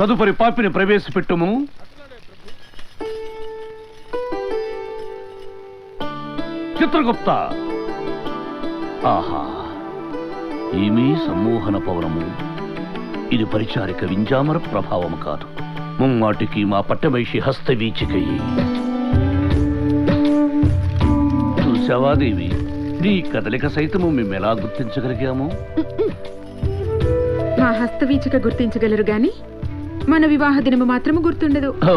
తదుపరి పాపిని ప్రవేశపెట్టుము. చిత్రగుప్త. ఆహా, ఏమీ సమ్మోహన పవనము. ఇది పరిచారిక వింజామర ప్రభావము కాదు, ముమ్మాటికి మా పట్టమైషి హస్తవీచికయి. చూశావా దేవి, నీ కదలిక సైతము మేమెలా గుర్తించగలిగాము? మా హస్తవీచిక గుర్తించగలరు గాని మన వివాహ దినము మాత్రము గుర్తుండదు. ఓ,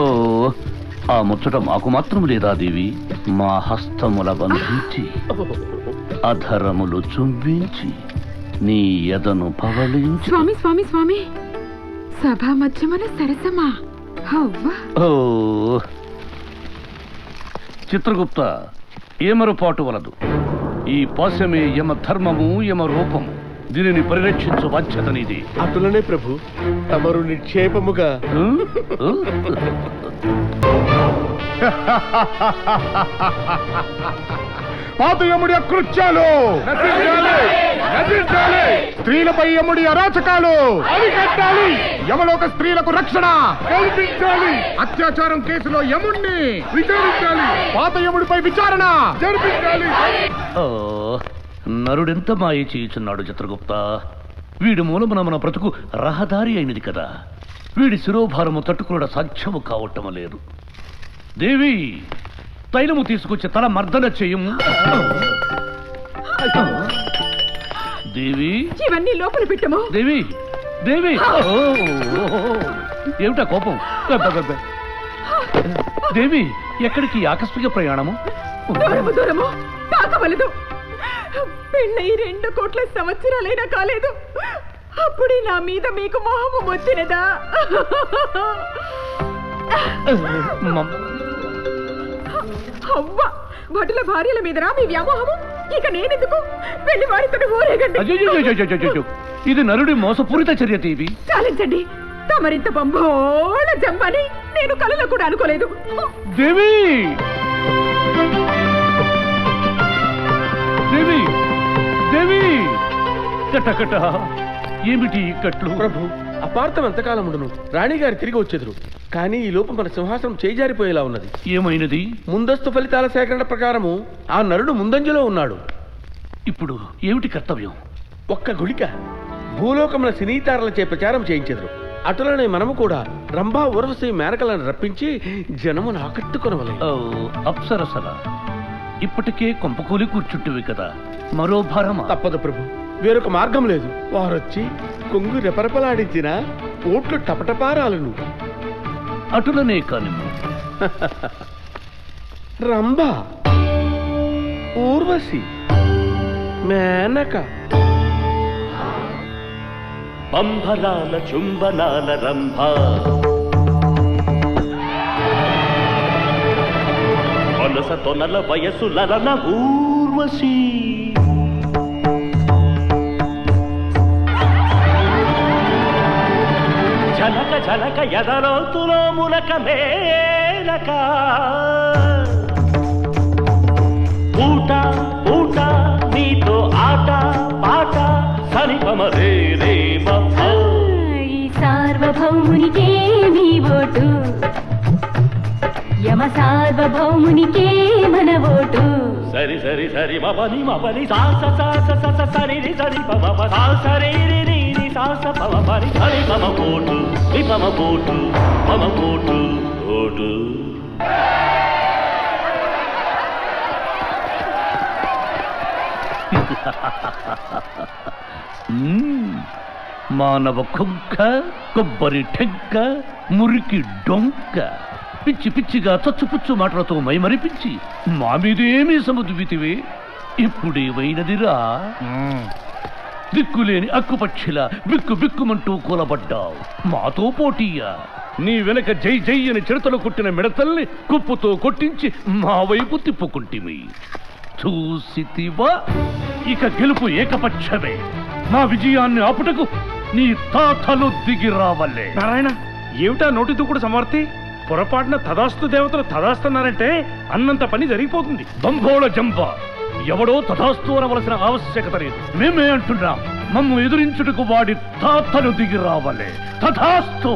ఆ ముచ్చట మాకు మాత్రం లేదా దేవి? మా హస్తముల బంధించి అధరములు చుంబించి నీ ఎదను పవళించి. స్వామి స్వామి స్వామి, సభా మధ్యమున సరసమా? ఓ చిత్రగుప్త, ఏమరుపాటు వలదు. ఈ పాశమే యమ ధర్మము, యమ రూపము. దీనిని పరిరక్షించు బాధ్యత నీది. అటులనే ప్రభు, తమరు నిక్షేపముగా. పాతయముడి అకృత్యాలు, స్త్రీలపై యముడి అరాచకాలు అరికట్టాలి. యమలోక స్త్రీలకు రక్షణ కల్పించాలి. అత్యాచారం కేసులో యముణ్ణి విచారించాలి. పాతయముడిపై విచారణ జరిపించాలి. నరుడెంత మాయ చేయుచున్నాడు చిత్రగుప్త. వీడి మూలమున మన బ్రతుకు రహదారి అయినది కదా. వీడి శిరోభారము తట్టుకున్న సాధ్యము కావటం లేదు. దేవి, తైలము తీసుకొచ్చి తల మర్దన చేయము. దేవి, ఇవన్నీ లోపల పెట్టము. దేవి దేవి, ఏమిటా కోపం? దేవి, ఎక్కడికి ఆకస్మిక ప్రయాణము? దూరము దూరము తాకవలదు. పెళ్ళై 2 కోట్ల సంవత్సరాలైనా కాలేదు, అప్పుడే నా మీద మీకు మోహము వచ్చినదా? అవ్వ, భటుల భార్యల మీదరా మీ వ్యామోహము? ఇక నేనెందుకు? పెళ్లి వారితో ఊరేగండి. ఇది నరుడి మోసపూరిత చర్య దేవి. చాలించండి. తమరింత బంబోళ జంబని నేను కలలో కూడా అనుకోలేదు. దేవి దేవి దేవి, కటకట ఏమిటి కట్లు? ప్రభు, అపార్థం ఎంతకాలం ఉండును? రాణిగారు తిరిగి వచ్చేదురు, కానీ ఈ లోపు మన సింహాసనం చేజారిపోయేలా ఉన్నది. ఏమైనది? ముందస్తు ఫలితాల సేకరణ ప్రకారము ఆ నరుడు ముందంజలో ఉన్నాడు. ఇప్పుడు ఏమిటి కర్తవ్యం? ఒక్క గుళిక భూలోకముల సినీతారలచే ప్రచారం చేయించెదరు. అటులనే మనము కూడా రంభా ఉర్వశి మేనకలను రప్పించి జనమును ఆకట్టుకొనవలే. అప్సరసల, ఇప్పటికే కొంపకూలి కూర్చుంటివి కదా, మరో భారమా? తప్పదు ప్రభు, వేరొక మార్గం లేదు. వారొచ్చి కొంగు రెపరెపలాడించిన ఓట్లు టపటపారాలను. అటులనే కాని రంభ, ఊర్వశి, మేనక, బంభరాల చుంబనాల రంభ, కొనస తొనల వయసులన ఊర్వశి, జనక జనక ఎదరోతులో మునక మేనక, ఊట ఊట నీతో ఆట పాట సరిపమ రే రే సార్వభౌమునికే మీ ఓటు, యమ సార్వభౌమునికే మన ఓటు. సరి సరి సరి మపని సాస సాస సస సరి సరి పమ సాసరి రి సాస పమ పరి సరి పమ ఓటు విపమ ఓటు మమ ఓటు ఓటు. మానవ కుంక, కొబ్బరి టెంక, మురికి డొంక, పిచ్చి పిచ్చిగా చచ్చుపుచ్చు మాటలతో మైమరిపించి మా మీదేమీ సముద్వితివే. ఇప్పుడేమైనదిరా? దిక్కులేని అక్కుపక్షిలా బిక్కు బిక్కుమంటూ కూలబడ్డావు. మాతో పోటీయా? నీ వెనక జై జై అని చిరతలు కొట్టిన మిడతల్ని కుప్పుతో కొట్టించి మా వైపు తిప్పుకుంటిమి. చూసితివా, ఇక గెలుపు ఏకపక్షమే. మా విజయాన్ని ఆపుటకు నీ తాతలు దిగి రావలే. నారాయణ, ఏమిటా నోటి దూకుడు సమర్థి? పొరపాటున తదాస్తు దేవతలు తదాస్తున్నారంటే అన్నంత పని జరిగిపోతుంది. బంభోళ జంబ, ఎవడో తదాస్తు అనవలసిన ఆవశ్యకత లేదు. మేమే అంటున్నాం, మమ్ము ఎదురించుటకు వాడి తాతలు దిగి రావలే. తథాస్తు.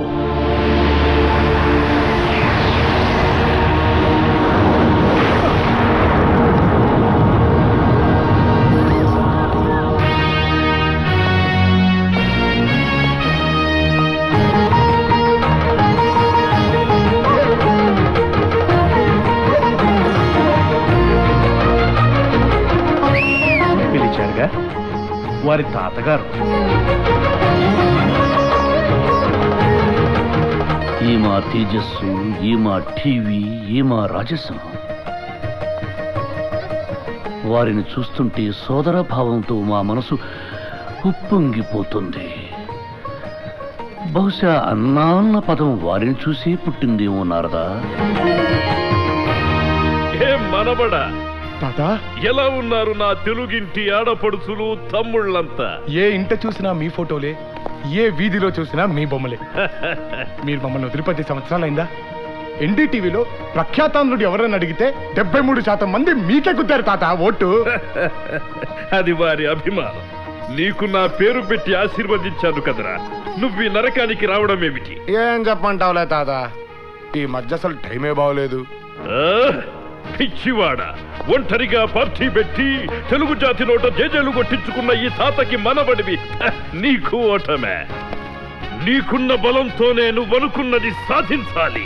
వారి తాతగారు. ఈ మా తేజస్సు, ఈ మా టీవీ, ఈ మా రాజసం. వారిని చూస్తుంటే సోదర భావంతో మా మనసు ఉప్పొంగిపోతుంది. బహుశా అన్న పదం వారిని చూసి పుట్టిందేమో నారదా. ఏం మనబడా తాత, ఎలా ఉన్నారు నా తెలుగింటి ఆడపడుచులు తమ్ముళ్ళంతా? ఏ ఇంట చూసినా మీ ఫోటోలే, ఏ వీధిలో చూసినా మీ బొమ్మలే. మీరు మమ్మల్ని వదిలి 10 సంవత్సరాలైందా? ఎన్డీటీవీలో ప్రఖ్యాతాంధ్రుడు ఎవరని అడిగితే 73% మంది మీకే కుద్దారు తాత ఓటు. అది వారి అభిమానం. నీకు నా పేరు పెట్టి ఆశీర్వదించాను కదరా. నువ్వు ఈ నరకానికి రావడం ఏమిటి? ఏం చెప్పంటావులే తాత, ఈ మధ్య అసలు టైమే బాగోలేదు. పిచ్చివాడ, ఒంటరిగా పార్టీ పెట్టి తెలుగు జాతి నోట జేజేలు కొట్టించుకున్న ఈ తాతకి మనబడివి. నీకు ఓటమే. నీకున్న బలంతోనే నువ్వనుకున్నది సాధించాలి.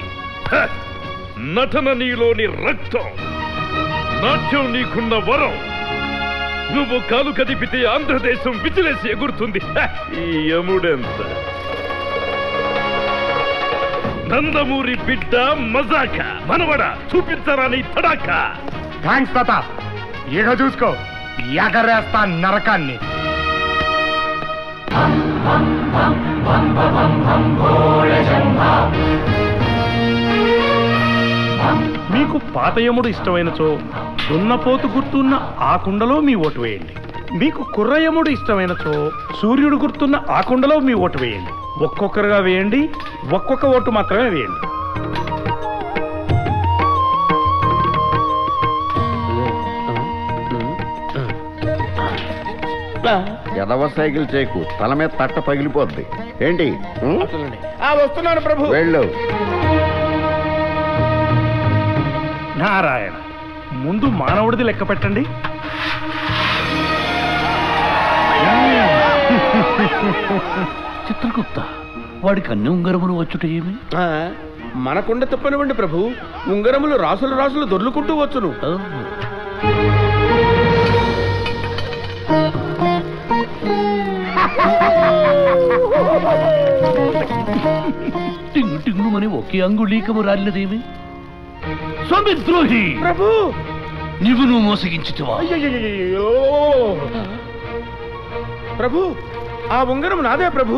నటన నీలోని రక్తం, నాట్యం నీకున్న వరం. నువ్వు కాలు కదిపితే ఆంధ్రదేశం విజిలేసి ఎగురుతుంది. ఈ యముడెంత నందమూరి బిడ్డ మజాక మనవడ, చూపించరా నీ తడాక. థ్యాంక్స్ తాత, ఇక చూసుకో ఎగరేస్తా నరకాన్ని. మీకు పాతయముడు ఇష్టమైనచో దున్నపోతు గుర్తున్న ఆ కుండలో మీ ఓటు వేయండి. మీకు కుర్రయముడు ఇష్టమైనచో సూర్యుడు గుర్తున్న ఆ కుండలో మీ ఓటు వేయండి. ఒక్కొక్కరుగా వేయండి, ఒక్కొక్క ఓటు మాత్రమే వేయండి. ఎదవ సైకిల్ చేయకు, తల మీద తట్ట పగిలిపోద్ది. ఏంటి వస్తున్నాను ప్రభు. వెళ్ళు. నారాయణ, ముందు మానవుడిది లెక్క పెట్టండి. చిత్రగుప్త, వాడికి అన్ని ఉంగరములు వచ్చుట ఏమి? మనకుండ తప్పనివ్వండి ప్రభు, ఉంగరములు రాసులు రాసులు దొర్లుకుంటూ వచ్చును. టింగు టింగుమని ఒకే అంగుళీకము రాలినదేమి? స్వామిద్రోహి ప్రభు, నువ్వు మోసగించుతావా? ప్రభు, ఆ ఉంగరం నాదే ప్రభు.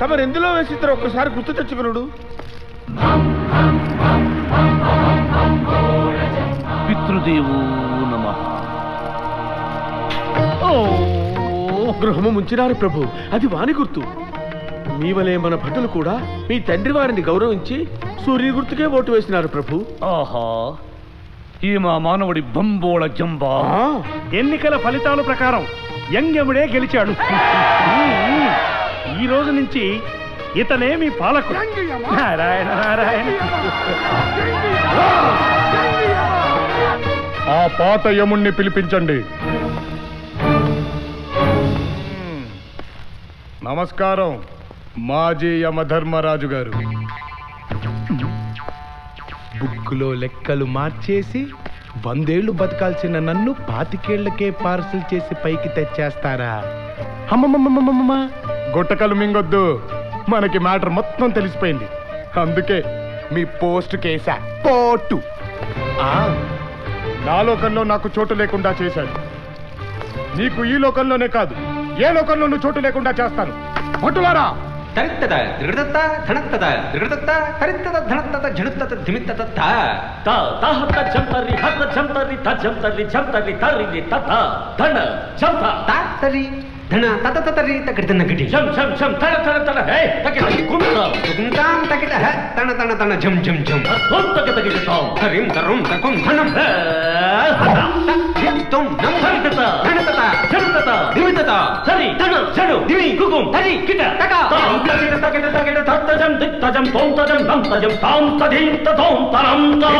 తమరెందులో వేసిద్దరు ఒక్కసారి గుర్తు తెచ్చుకున్నాడు. పితృదేవో నమః. గృహము ముంచినారు ప్రభు, అది వాని గుర్తు. మీ వలే మన భటులు కూడా మీ తండ్రి వారిని గౌరవించి సూర్యుని గుర్తుకే ఓటు వేసినారు ప్రభు. ఆహా, ఈ మా మానవుడి బంబోళ జంబా. ఎన్నికల ఫలితాల ప్రకారం యంగముడే గెలిచాడు. ఈ రోజు నుంచి ఇతనే మీ పాలకుడు. నారాయణ నారాయణ. ఆ పాత యముణ్ణి పిలిపించండి. నమస్కారం మాజీ యమధర్మరాజు గారు. బుక్కులో లెక్కలు మార్చేసి 100 ఏళ్లు బతకాల్సిన నన్ను 25 ఏళ్లకే పార్సిల్ చేసి పైకి తెచ్చేస్తారా? అమ్మమ్మమ్మమ్మమ్మ, గుట్టకలు మింగొద్దు, మనకి మ్యాటర్ మొత్తం తెలిసిపోయింది. అందుకే మీ పోస్ట్ కేసా పోటు. నా లోకంలో నాకు చోటు లేకుండా చేశాడు. నీకు ఈ లోకంలోనే కాదు, ఏ లోకంలోనూ చోటు లేకుండా చేస్తాను. భటులారా, తరిత్తద త్రిగడత ధనత్తద త్రిగడత తరిత్తద ధనత్తద జడుత్తద ధిమిత్తద త తాహత జంతరి హత జంతరి త జంతరి జంతరి తరిని తత ధన జంత తాతరి ధన తత తతరి తగడన గడి జం జం జం తన తన తన హే తకిట కుంత కుంతాం తకిట హ తన తన తన జం జం జం తొంతక తకిట తాం హరిం తరుం తకుం ధనం తుం నం హరితత ధనతత జంతత ధిమిత్తద తరి ధన జడు దిమి కుకుం తరి కిట తక తాం తకిట తకిట తకిట తత్తజం దిత్తజం తోంతజం నంతజం తాం తదీంత తోం తరం తా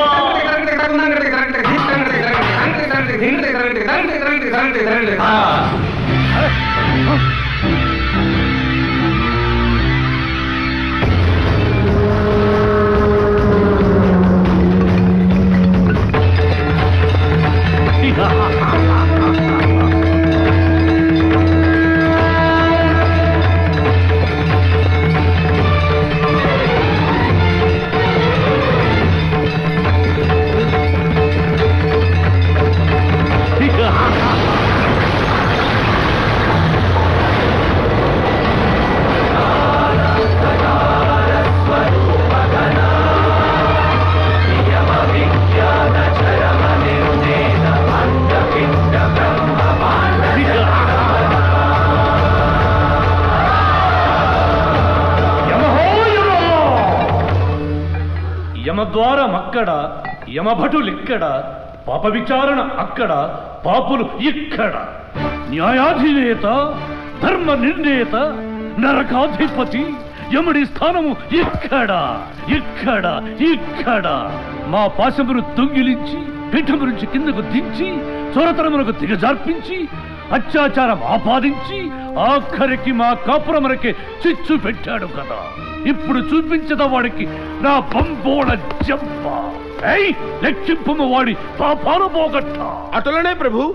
యమద్వారం అక్కడ, యమభటులిక్కడ, పాప విచారణ అక్కడ, పాపులు ఇక్కడ. న్యాయాధినేత, ధర్మ నిర్ణేత, నరకాధిపతి, యముడి స్థానము ఇక్కడ, ఇక్కడ, ఇక్కడ. మా పాశమును దొంగిలించి పీఠము నుంచి కిందకు దించి చొరతనమునకు దిగజార్పించి అత్యాచారం ఆపాదించి ఆఖరికి మా కాపురమునకే చిచ్చు పెట్టాడు కదా. ఇప్పుడు చూపించదా వాడికి నా బంబోళ జంప. లెక్కింపు వాడి పాపాను పోగొట్ట. అటులనే ప్రభు.